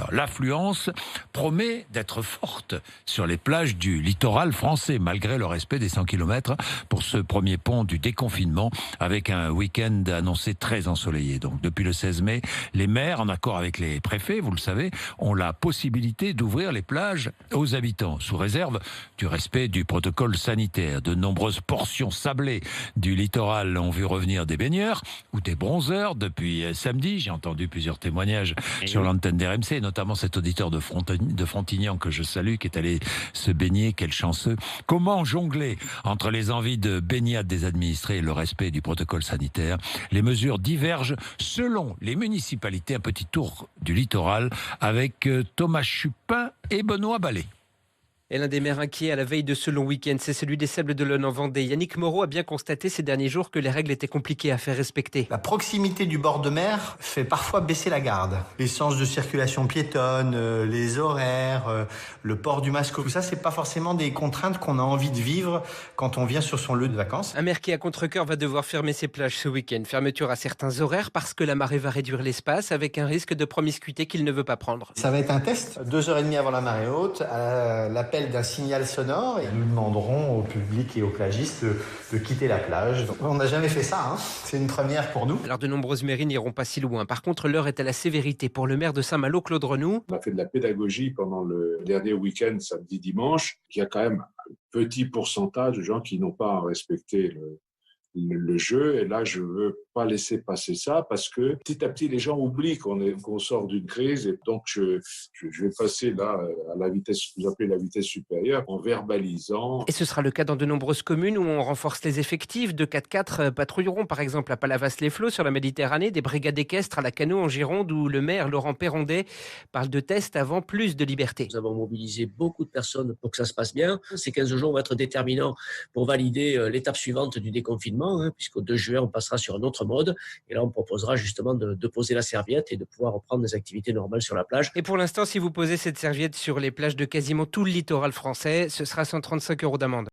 D'ailleurs, l'affluence promet d'être forte sur les plages du littoral français, malgré le respect des 100 km pour ce premier pont du déconfinement, avec un week-end annoncé très ensoleillé. Donc, depuis le 16 mai, les maires, en accord avec les préfets, vous le savez, ont la possibilité d'ouvrir les plages aux habitants, sous réserve du respect du protocole sanitaire. De nombreuses portions sablées du littoral ont vu revenir des baigneurs ou des bronzeurs depuis samedi. J'ai entendu plusieurs témoignages sur l'antenne d'RMC, notamment cet auditeur de Frontignan que je salue, qui est allé se baigner. Quel chanceux. Comment jongler entre les envies de baignade des administrés et le respect du protocole sanitaire? Les mesures divergent selon les municipalités. Un petit tour du littoral avec Thomas Chupin et Benoît Ballet. Et l'un des maires inquiets à la veille de ce long week-end, c'est celui des Sables-d'Olonne en Vendée. Yannick Moreau a bien constaté ces derniers jours que les règles étaient compliquées à faire respecter. La proximité du bord de mer fait parfois baisser la garde. Les sens de circulation piétonne, les horaires, le port du masque, tout ça, c'est pas forcément des contraintes qu'on a envie de vivre quand on vient sur son lieu de vacances. Un maire qui, à contre-cœur, va devoir fermer ses plages ce week-end. Fermeture à certains horaires parce que la marée va réduire l'espace avec un risque de promiscuité qu'il ne veut pas prendre. Ça va être un test. 2h30 avant la marée haute, à l'appel d'un signal sonore, et nous demanderons au public et aux plagistes de quitter la plage. Donc, on n'a jamais fait ça, c'est une première pour nous. Alors de nombreuses mairies n'iront pas si loin. Par contre, l'heure est à la sévérité pour le maire de Saint-Malo, Claude Renoux. On a fait de la pédagogie pendant le dernier week-end, samedi-dimanche. Il y a quand même un petit pourcentage de gens qui n'ont pas respecté le jeu, et là je veux pas laisser passer ça parce que petit à petit les gens oublient qu'on sort d'une crise, et donc je vais passer là à la vitesse, vous appelez la vitesse supérieure, en verbalisant. Et ce sera le cas dans de nombreuses communes où on renforce les effectifs. 2 4x4 patrouilleront par exemple à Palavas-les-Flots sur la Méditerranée, des brigades équestres à la Cano en Gironde, où le maire Laurent Perrondet parle de tests avant plus de liberté. Nous avons mobilisé beaucoup de personnes pour que ça se passe bien. Ces 15 jours vont être déterminants pour valider l'étape suivante du déconfinement, puisqu'au 2 juin, on passera sur un autre mode. Et là, on proposera justement de poser la serviette et de pouvoir reprendre des activités normales sur la plage. Et pour l'instant, si vous posez cette serviette sur les plages de quasiment tout le littoral français, ce sera 135 € d'amende.